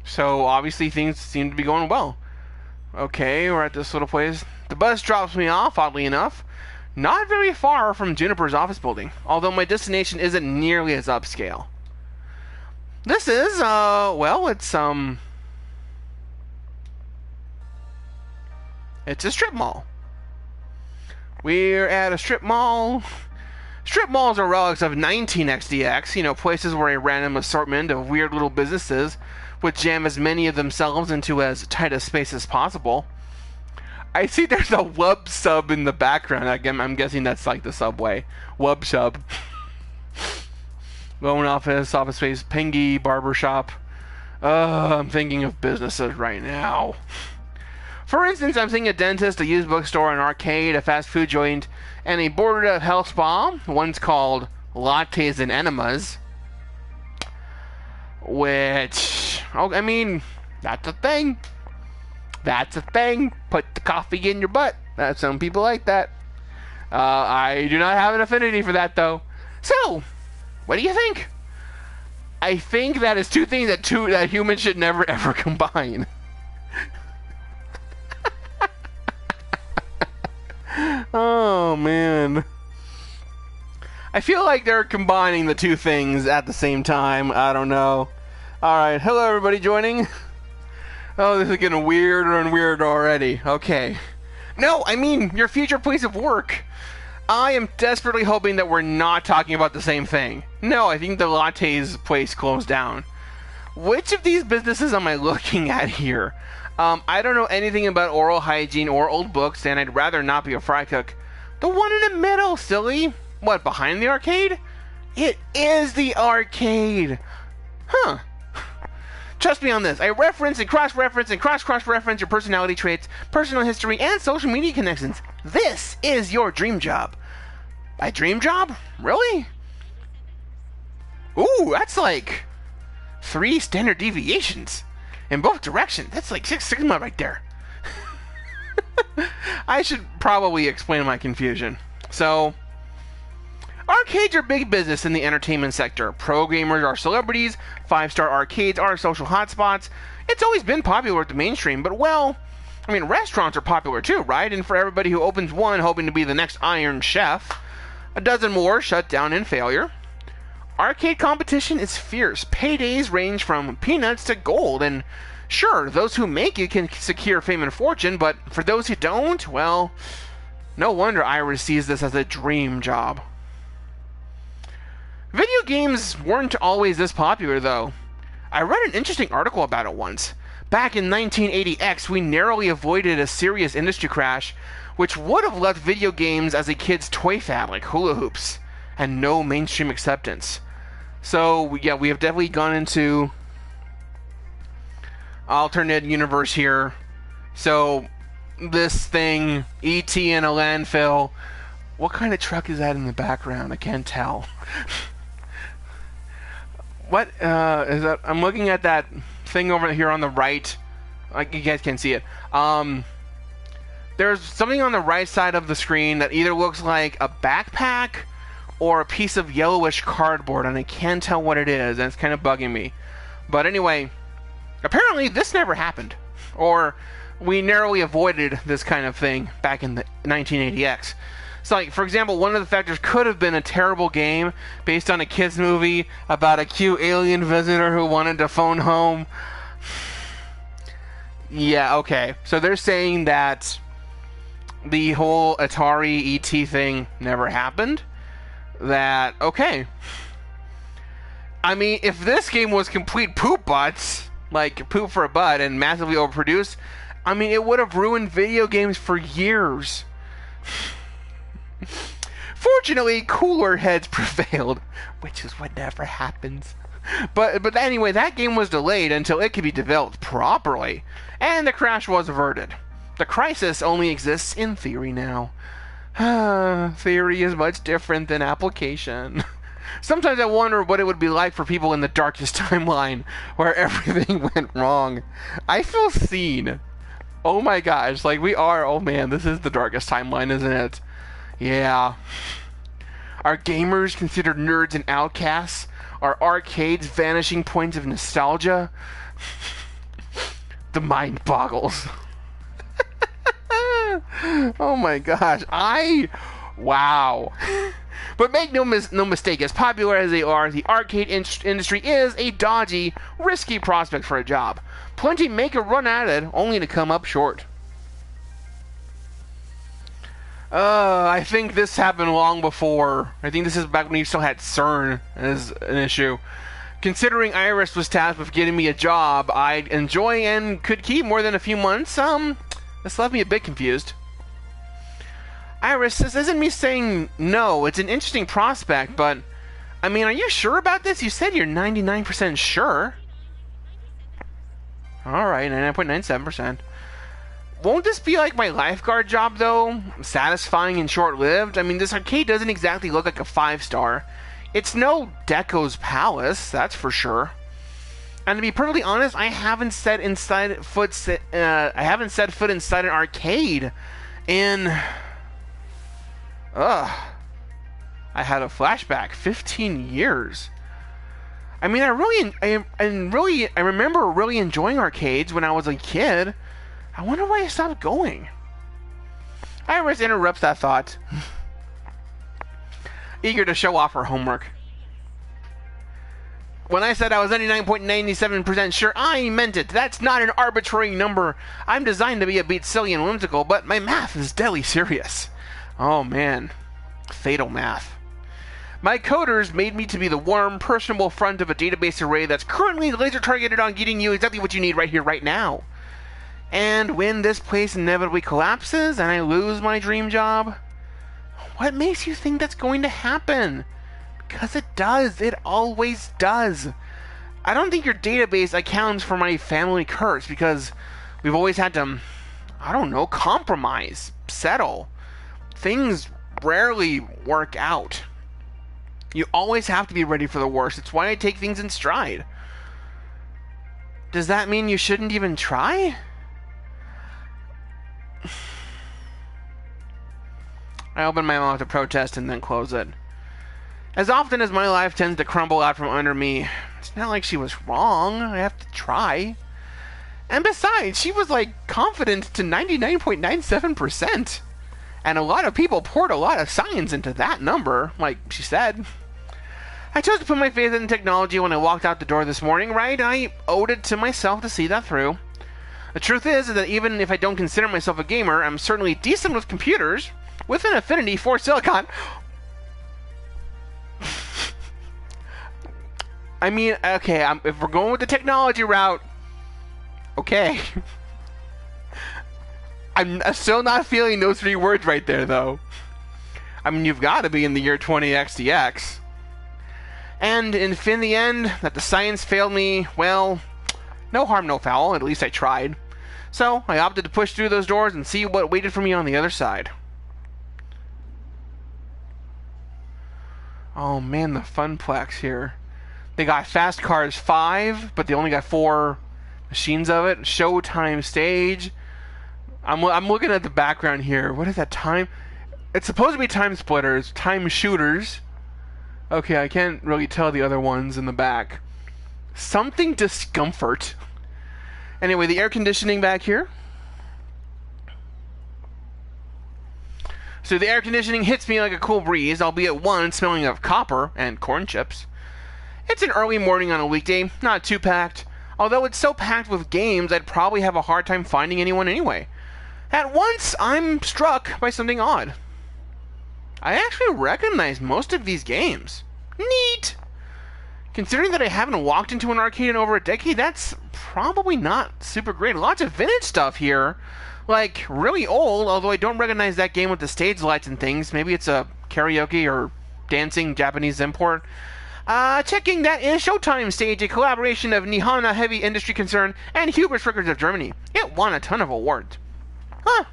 So obviously things seem to be going well. Okay, we're at this little place. The bus drops me off, oddly enough, not very far from Juniper's office building, although my destination isn't nearly as upscale. This is, well, it's a strip mall. We're at a strip mall. Strip malls are relics of 19XDX, you know, places where a random assortment of weird little businesses would jam as many of themselves into as tight a space as possible. I see there's a Wub Sub in the background. Again, I'm guessing that's like the subway. Wub Sub. Loan office, office space, Pengy, barbershop. I'm thinking of businesses right now. For instance, I'm seeing a dentist, a used bookstore, an arcade, a fast food joint, and a boarded-up health spa. One's called Lattes and Enemas. Which, oh, I mean, that's a thing. That's a thing. Put the coffee in your butt. Some people like that. I do not have an affinity for that, though. So, what do you think? I think that is two things that humans should never ever combine. Oh, man. I feel like they're combining the two things at the same time. I don't know. Alright, hello everybody joining. Oh, this is getting weirder and weirder already. Okay. No, I mean, your future place of work. I am desperately hoping that we're not talking about the same thing. No, I think the Lattes place closed down. Which of these businesses am I looking at here? I don't know anything about oral hygiene or old books, and I'd rather not be a fry cook. The one in the middle, silly. What, behind the arcade? It is the arcade. Huh. Trust me on this. I reference and cross-reference and cross-cross-reference your personality traits, personal history, and social media connections. This is your dream job. A dream job? Really? Ooh, that's like 3 standard deviations in both directions. That's like 6 sigma right there. I should probably explain my confusion. So, arcades are big business in the entertainment sector. Pro gamers are celebrities. 5-star arcades are social hotspots. It's always been popular with the mainstream, but well, I mean, restaurants are popular too, right? And for everybody who opens one hoping to be the next Iron Chef, a dozen more shut down in failure. Arcade competition is fierce. Paydays range from peanuts to gold, and sure, those who make it can secure fame and fortune, but for those who don't, well, no wonder Ira sees this as a dream job. Video games weren't always this popular, though. I read an interesting article about it once. Back in 1980X, we narrowly avoided a serious industry crash, which would have left video games as a kid's toy fad like hula hoops, and no mainstream acceptance. So, yeah, we have definitely gone into alternate universe here. So, this thing, E.T. in a landfill. What kind of truck is that in the background? I can't tell. What is that? I'm looking at that thing over here on the right. Like, you guys can't see it. There's something on the right side of the screen that either looks like a backpack or a piece of yellowish cardboard, and I can't tell what it is, and it's kind of bugging me. But anyway, apparently this never happened. Or we narrowly avoided this kind of thing back in the 1980X. So, like, for example, one of the factors could have been a terrible game based on a kid's movie about a cute alien visitor who wanted to phone home. Yeah, okay. So they're saying that the whole Atari ET thing never happened. That, okay. I mean, if this game was complete poop butts, like poop for a butt and massively overproduced, I mean, it would have ruined video games for years. Fortunately, cooler heads prevailed, which is what never happens. But anyway, that game was delayed until it could be developed properly, and the crash was averted. The crisis only exists in theory now. Theory is much different than application. Sometimes I wonder what it would be like for people in the darkest timeline where everything went wrong. I feel seen. Oh my gosh, like we are, oh man, this is the darkest timeline, isn't it? Yeah. Are gamers considered nerds and outcasts? Are arcades vanishing points of nostalgia? the mind boggles. Oh my gosh. Wow. But make no mistake, as popular as they are, the arcade industry is a dodgy, risky prospect for a job. Plenty make a run at it, only to come up short. I think this happened long before. I think this is back when you still had CERN as an issue. Considering Iris was tasked with getting me a job I'd enjoy and could keep more than a few months, this left me a bit confused. Iris, this isn't me saying no. It's an interesting prospect, but... I mean, are you sure about this? You said you're 99% sure. Alright, 99.97%. Won't this be like my lifeguard job, though? Satisfying and short-lived? I mean, this arcade doesn't exactly look like a 5-star. It's no Deco's Palace, that's for sure. And to be perfectly honest, I haven't set foot inside an arcade in... I had a flashback. 15 years. I mean, I remember really enjoying arcades when I was a kid. I wonder why I stopped going. Iris interrupts that thought, eager to show off her homework. When I said I was 99.97% sure, I meant it. That's not an arbitrary number. I'm designed to be a bit silly and whimsical, but my math is deadly serious. Oh man, fatal math. My coders made me to be the warm, personable front of a database array that's currently laser targeted on getting you exactly what you need right here, right now. And when this place inevitably collapses and I lose my dream job, what makes you think that's going to happen? Because it does. It always does. I don't think your database accounts for my family curse because we've always had to, I don't know, compromise, settle. Things rarely work out. You always have to be ready for the worst. It's why I take things in stride. Does that mean you shouldn't even try? I open my mouth to protest and then close it. As often as my life tends to crumble out from under me, it's not like she was wrong. I have to try. And besides, she was like confident to 99.97%. And a lot of people poured a lot of science into that number, like she said. I chose to put my faith in technology when I walked out the door this morning, right? I owed it to myself to see that through. The truth is that even if I don't consider myself a gamer, I'm certainly decent with computers, with an affinity for silicon. I mean, okay, if we're going with the technology route, okay. I'm still not feeling those 3 words right there, though. I mean, you've got to be in the year 20XDX. And if in the end that the science failed me, well, no harm, no foul. At least I tried. So I opted to push through those doors and see what waited for me on the other side. Oh man, the Funplex here. They got Fast Cars 5, but they only got 4 machines of it. Showtime stage. I'm looking at the background here. What is that time? It's supposed to be Time Splitters, Time Shooters. Okay, I can't really tell the other ones in the back. Something Discomfort. Anyway, the air conditioning back here. So the air conditioning hits me like a cool breeze, albeit one smelling of copper and corn chips. It's an early morning on a weekday, not too packed. Although it's so packed with games, I'd probably have a hard time finding anyone anyway. At once, I'm struck by something odd. I actually recognize most of these games. Neat! Considering that I haven't walked into an arcade in over a decade, that's probably not super great. Lots of vintage stuff here. Like, really old, although I don't recognize that game with the stage lights and things. Maybe it's a karaoke or dancing Japanese import. Checking that is Showtime Stage, a collaboration of Nihon Heavy Industry Concern and Hubris Records of Germany. It won a ton of awards. Huh.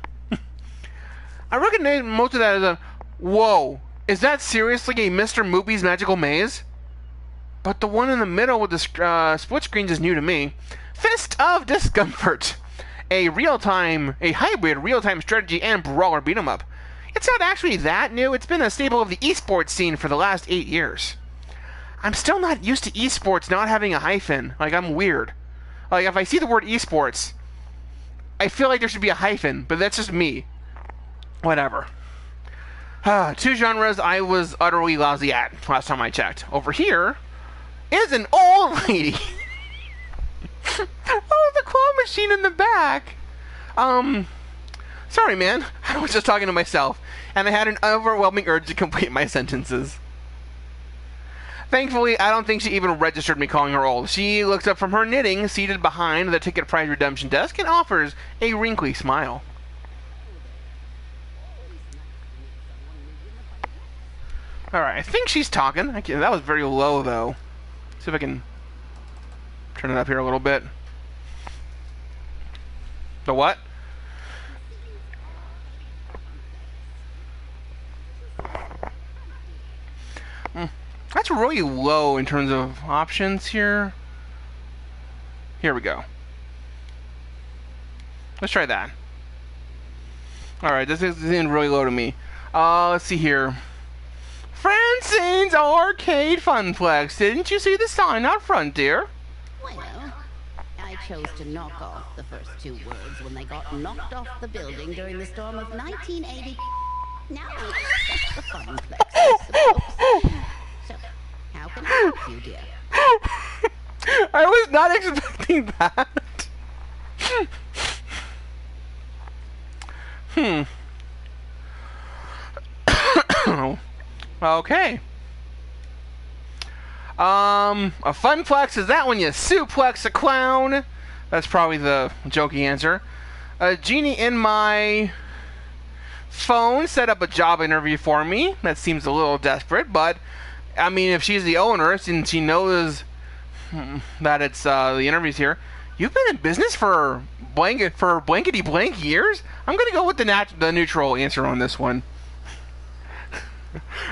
I recognize most of that as a... Whoa, is that seriously a Mr. Moopy's Magical Maze? But the one in the middle with the split screens is new to me. Fist of Discomfort. A hybrid real-time strategy and brawler beat-em-up. It's not actually that new. It's been a staple of the esports scene for the last 8 years. I'm still not used to esports not having a hyphen. Like, I'm weird. Like, if I see the word esports, I feel like there should be a hyphen, but that's just me. Whatever. Two genres I was utterly lousy at last time I checked. Over here is an old lady. Oh, the claw machine in the back. Sorry, man. I was just talking to myself, and I had an overwhelming urge to complete my sentences. Thankfully, I don't think she even registered me calling her old. She looks up from her knitting, seated behind the ticket price redemption desk, and offers a wrinkly smile. Alright, I think she's talking. That was very low, though. See if I can turn it up here a little bit. The what? That's really low in terms of options here. Here we go. Let's try that. Alright, this is really low to me. Let's see here. Francine's Arcade Funplex. Didn't you see the sign out front, dear? Well, I chose to knock off the first two words when they got knocked off the building during the storm of 1980. Now it's just the Funplex, I suppose. So, how can I help you, dear? I was not expecting that. Okay. A funplex is that when you suplex a clown? That's probably the jokey answer. A genie in my phone set up a job interview for me. That seems a little desperate, but I mean, if she's the owner, since she knows that it's the interviews here, you've been in business for blankety blank years. I'm gonna go with the neutral answer on this one.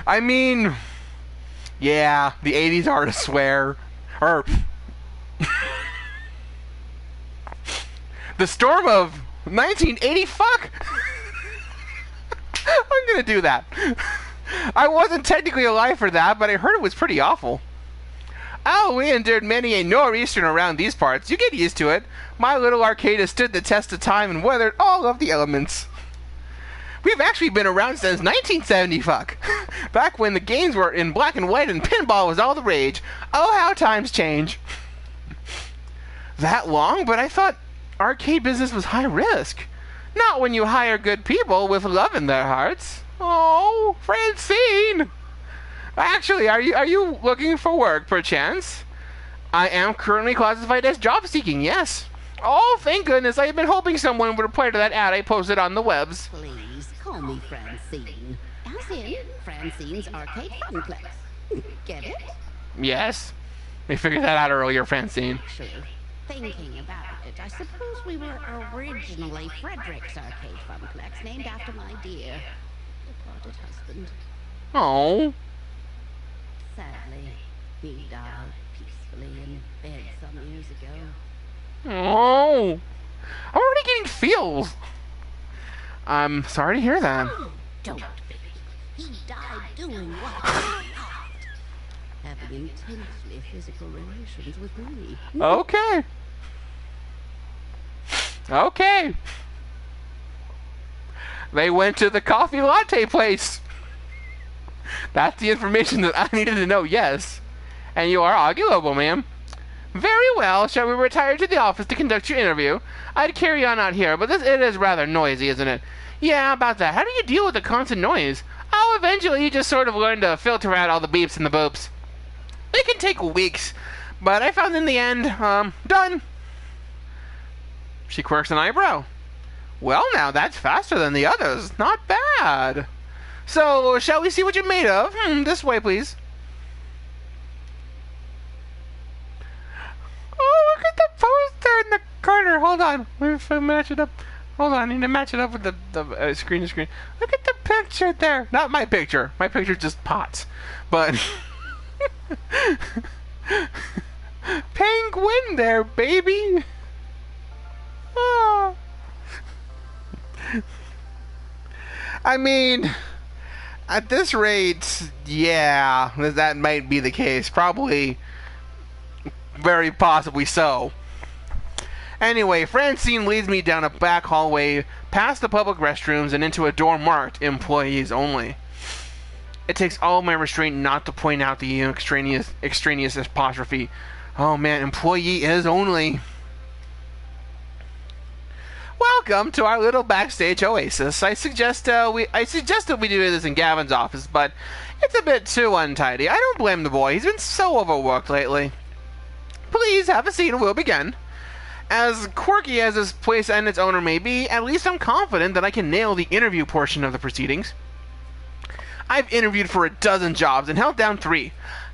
I mean, yeah, the 80s are to swear. Or the storm of 1980. Fuck. I'm gonna do that. I wasn't technically alive for that, but I heard it was pretty awful. Oh, we endured many a nor'eastern around these parts. You get used to it. My little arcade has stood the test of time and weathered all of the elements. We've actually been around since 1970, fuck. Back when the games were in black and white and pinball was all the rage. Oh, how times change. That long? But I thought arcade business was high risk. Not when you hire good people with love in their hearts. Oh, Francine! Actually, are you looking for work, perchance? I am currently classified as job-seeking, yes. Oh, thank goodness, I've been hoping someone would reply to that ad I posted on the webs. Please, call me Francine. As in, Francine's Arcade Funplex. Get it? Yes. We figured that out earlier, Francine. Actually, thinking about it, I suppose we were originally Frederick's Arcade Funplex, named after my dear departed husband. Oh. Sadly, he died peacefully in bed some years ago. Oh. I'm already getting feels. I'm sorry to hear that. Oh, don't be. He died doing what he loved. Having intensely physical relations with me. Okay. Okay. They went to the coffee latte place. That's the information that I needed to know, yes. And you are arguable, ma'am. Very well. Shall we retire to the office to conduct your interview? I'd carry on out here, but it is rather noisy, isn't it? Yeah, about that. How do you deal with the constant noise? Oh, eventually you just sort of learn to filter out all the beeps and the boops. It can take weeks, but I found in the end, done. She quirks an eyebrow. Well, now, that's faster than the others. Not bad. So, shall we see what you're made of? This way, please. Oh, look at the poster in the corner. Hold on. Let me match it up. Hold on. I need to match it up with the screen to screen. Look at the picture there. Not my picture. My picture's just pots. But penguin there, baby. Oh. I mean, at this rate, yeah, that might be the case. Probably, very possibly so. Anyway, Francine leads me down a back hallway, past the public restrooms, and into a door marked employees only. It takes all my restraint not to point out the extraneous apostrophe. Oh man, employee is only. Welcome to our little backstage oasis. I suggest that we do this in Gavin's office, but it's a bit too untidy. I don't blame the boy. He's been so overworked lately. Please have a seat and we'll begin. As quirky as this place and its owner may be, at least I'm confident that I can nail the interview portion of the proceedings. I've interviewed for 12 jobs and held down 3.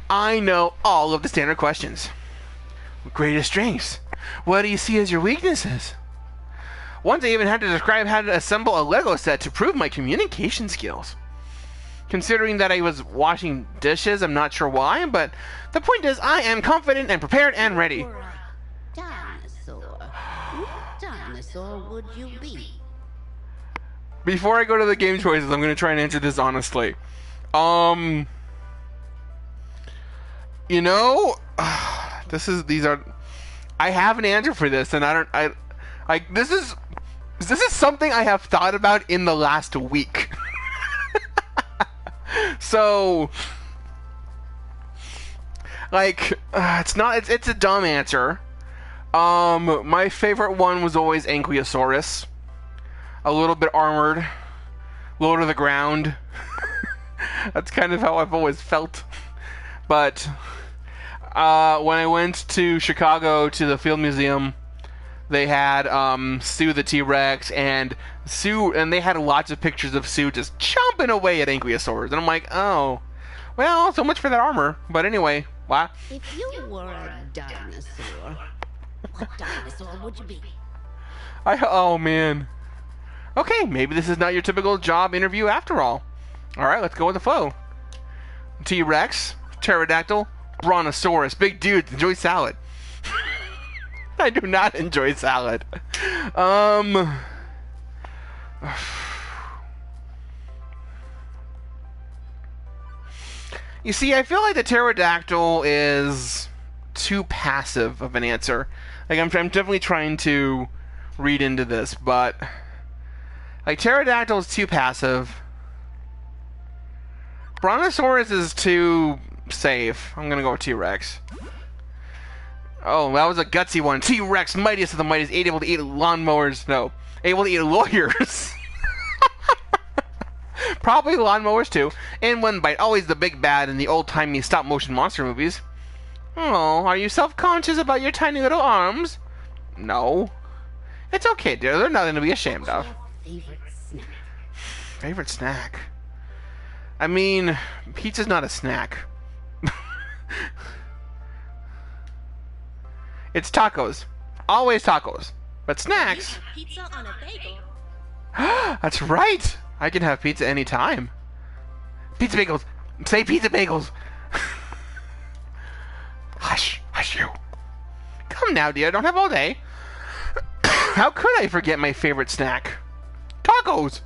I know all of the standard questions. Greatest strengths. What do you see as your weaknesses? Once I even had to describe how to assemble a Lego set to prove my communication skills. Considering that I was washing dishes, I'm not sure why, but the point is I am confident and prepared and ready. What dinosaur would you be? Before I go to the game choices, I'm going to try and answer this honestly. You know, I have an answer for this, and this is something I have thought about in the last week. So, like, it's a dumb answer. My favorite one was always Ankylosaurus. A little bit armored, low to the ground. That's kind of how I've always felt. But when I went to Chicago to the Field Museum, they had Sue the T-Rex and they had lots of pictures of Sue just chomping away at Ankylosaurs. And I'm like, oh, well, so much for that armor. But anyway, wow. If you were a dinosaur, what dinosaur would you be? Oh man. Okay, maybe this is not your typical job interview after all. Alright, let's go with the flow. T-Rex, Pterodactyl, Brontosaurus. Big dudes, enjoy salad. I do not enjoy salad. You see, I feel like the Pterodactyl is too passive of an answer. Like, I'm definitely trying to read into this, but like, Pterodactyl is too passive. Brontosaurus is too safe. I'm gonna go with T-Rex. Oh, that was a gutsy one. T-Rex, mightiest of the mightiest, able to eat lawnmowers. No, able to eat lawyers. Probably lawnmowers too. In one bite, always the big bad in the old-timey stop-motion monster movies. Oh, are you self-conscious about your tiny little arms? No. It's okay, dear. They're nothing to be ashamed of. Favorite snack? Favorite snack? I mean, pizza's not a snack. It's tacos. Always tacos. But snacks... Pizza on a bagel. That's right! I can have pizza anytime. Pizza bagels! Say pizza bagels! Hush! Hush you! Come now, dear. Don't have all day. How could I forget my favorite snack? Tacos!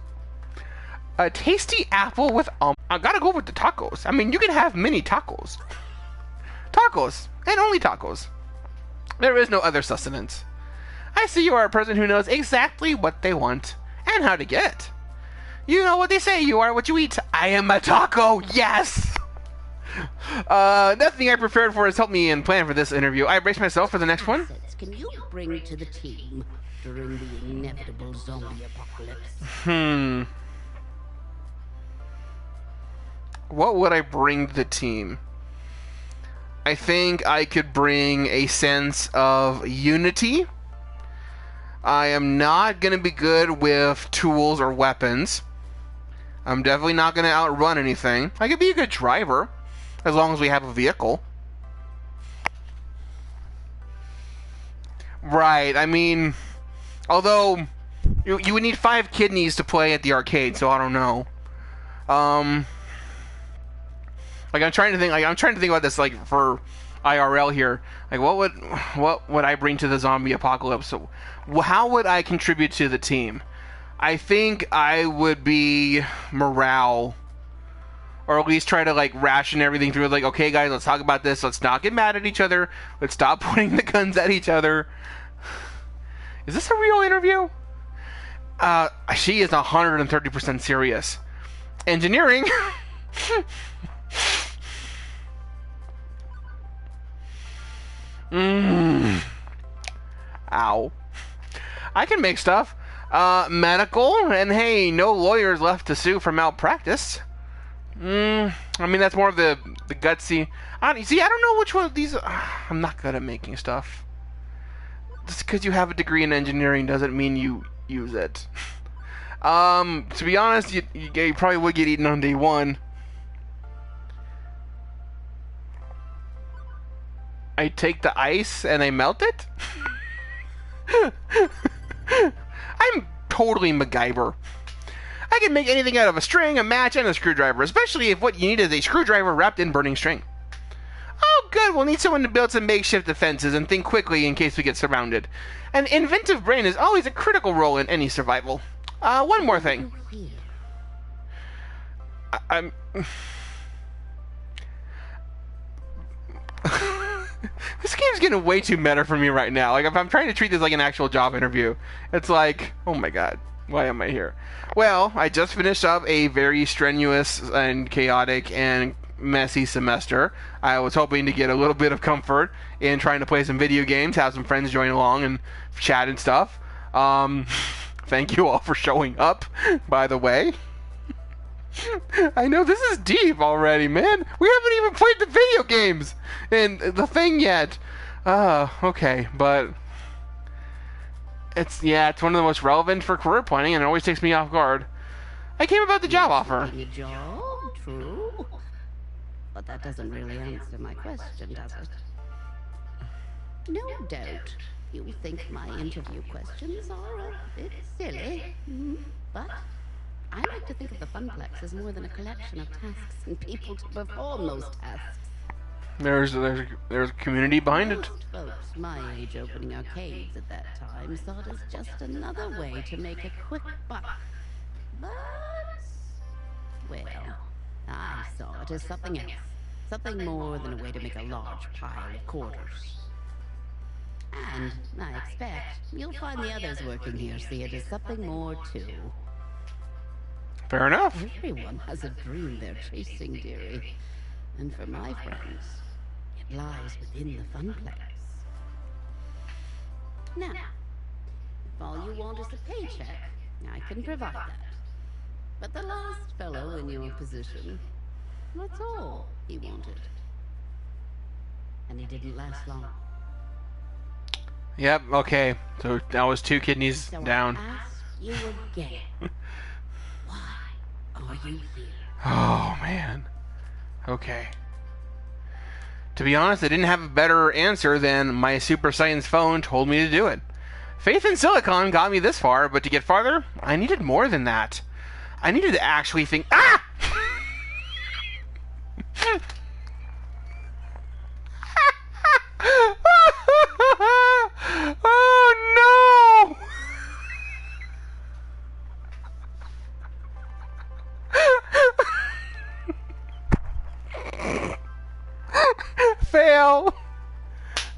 A tasty apple with I gotta go with the tacos. I mean, you can have mini tacos. Tacos. And only tacos. There is no other sustenance. I see you are a person who knows exactly what they want and how to get it. You know what they say, you are what you eat. I am a taco, yes! Nothing I prepared for has helped me in plan for this interview. I brace myself for the next one. Can you bring to the team during the inevitable zombie apocalypse? What would I bring to the team? I think I could bring a sense of unity. I am not going to be good with tools or weapons. I'm definitely not going to outrun anything. I could be a good driver, as long as we have a vehicle. Right, I mean, although you would need 5 kidneys to play at the arcade, so I don't know. Like, I'm trying to think about this, like, for IRL here. Like, what would I bring to the zombie apocalypse? So, how would I contribute to the team? I think I would be morale, or at least try to, like, ration everything through. Like, okay, guys, let's talk about this. Let's not get mad at each other. Let's stop pointing the guns at each other. Is this a real interview? She is 130% serious. Engineering. Ow. I can make stuff. Medical, and hey, no lawyers left to sue for malpractice. I mean, that's more of the gutsy. I don't know which one of these. I'm not good at making stuff. Just because you have a degree in engineering doesn't mean you use it. To be honest, you probably would get eaten on day one. I take the ice and I melt it? I'm totally MacGyver. I can make anything out of a string, a match, and a screwdriver, especially if what you need is a screwdriver wrapped in burning string. Oh, good, we'll need someone to build some makeshift defenses and think quickly in case we get surrounded. An inventive brain is always a critical role in any survival. One more thing. I'm... This game's getting way too meta for me right now. Like, if I'm trying to treat this like an actual job interview, it's like, oh my god, why am I here? Well, I just finished up a very strenuous and chaotic and messy semester. I was hoping to get a little bit of comfort in trying to play some video games, have some friends join along and chat and stuff. Thank you all for showing up, by the way. I know this is deep already, man. We haven't even played the video games and the thing yet. Okay, but it's one of the most relevant for career planning, and it always takes me off guard. I came about the job offer. A job, true, but that doesn't really answer my question, does it? No doubt, you think my interview questions are a bit silly, but I like to think of the Funplex as more than a collection of tasks and people to perform those tasks. There's a community behind it. Most folks my age opening arcades at that time saw it as just another way to make a quick buck. But, well, I saw it as something else. Something more than a way to make a large pile of quarters. And I expect you'll find the others working here see it as something more too. Fair enough. Everyone has a dream they're chasing, dearie. And for my friends, it lies within the Funplex. Now, if all you want is a paycheck, I can provide that. But the last fellow in your position, that's all he wanted. And he didn't last long. Yep, okay. So that was 2 kidneys down. I ask you again. Why are you here? Oh, man. Okay. To be honest, I didn't have a better answer than my super science phone told me to do it. Faith in Silicon got me this far, but to get farther, I needed more than that. I needed to actually think... Ah! Oh, no! Fail.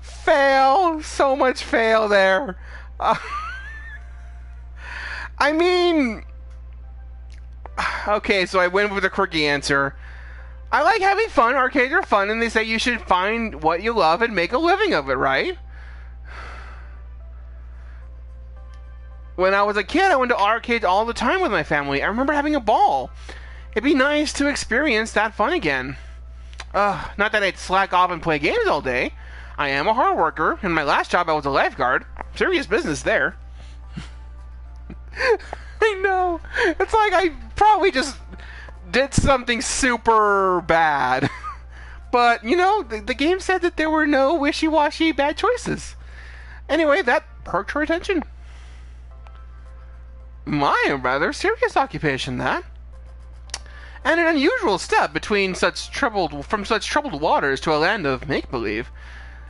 Fail. So much fail there. I mean... Okay, so I went with a quirky answer. I like having fun. Arcades are fun, and they say you should find what you love and make a living of it, right? When I was a kid, I went to arcades all the time with my family. I remember having a ball. It'd be nice to experience that fun again. Not that I'd slack off and play games all day. I am a hard worker. In my last job, I was a lifeguard. Serious business there. I know. It's like I probably just did something super bad. But, you know, the game said that there were no wishy-washy bad choices. Anyway, that perked her attention. My rather serious occupation, that. And an unusual step from such troubled waters to a land of make-believe.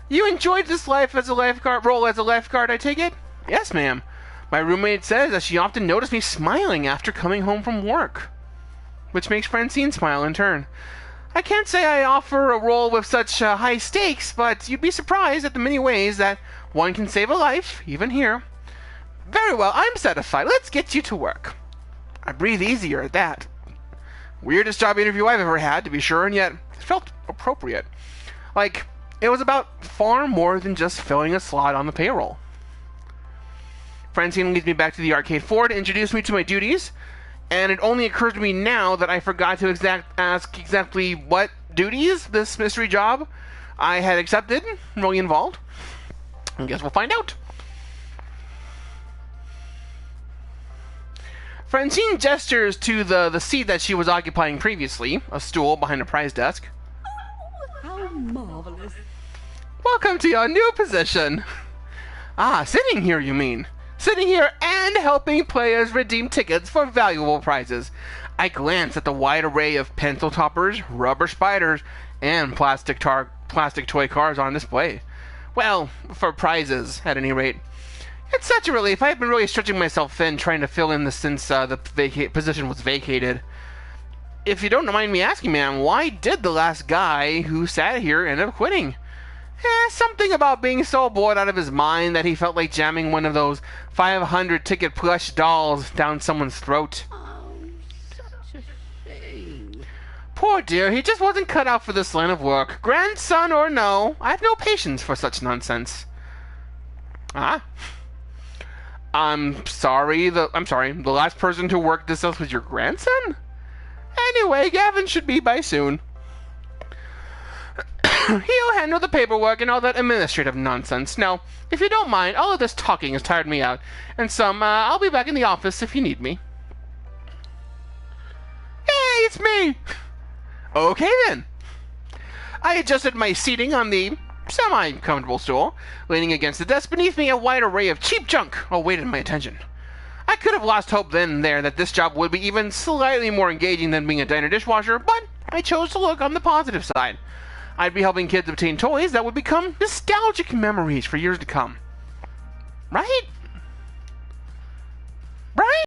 You enjoyed this life as a lifeguard, role as a lifeguard, I take it? Yes, ma'am. My roommate says that she often noticed me smiling after coming home from work, which makes Francine smile in turn. I can't say I offer a role with such high stakes, but you'd be surprised at the many ways that one can save a life, even here. Very well, I'm satisfied. Let's get you to work. I breathe easier at that. Weirdest job interview I've ever had, to be sure, and yet it felt appropriate. Like, it was about far more than just filling a slot on the payroll. Francine leads me back to the arcade floor to introduce me to my duties, and it only occurs to me now that I forgot to ask exactly what duties this mystery job I had accepted really involved. I guess we'll find out. Francine gestures to the seat that she was occupying previously, a stool behind a prize desk. Oh, how marvelous. Welcome to your new position. Ah, sitting here, you mean? Sitting here and helping players redeem tickets for valuable prizes. I glance at the wide array of pencil toppers, rubber spiders, and plastic toy cars on display. Well, for prizes, at any rate. It's such a relief. I've been really stretching myself thin trying to fill in since the position was vacated. If you don't mind me asking, ma'am, why did the last guy who sat here end up quitting? Something about being so bored out of his mind that he felt like jamming one of those 500-ticket plush dolls down someone's throat. Oh, such a shame. Poor dear, he just wasn't cut out for this line of work. Grandson or no, I have no patience for such nonsense. Ah? I'm sorry, the last person to work this house was your grandson? Anyway, Gavin should be by soon. He'll handle the paperwork and all that administrative nonsense. Now, if you don't mind, all of this talking has tired me out. And I'll be back in the office if you need me. Hey, it's me! Okay then. I adjusted my seating on the semi-comfortable stool. Leaning against the desk beneath me, a wide array of cheap junk awaited my attention. I could have lost hope then and there that this job would be even slightly more engaging than being a diner dishwasher, but I chose to look on the positive side. I'd be helping kids obtain toys that would become nostalgic memories for years to come. Right?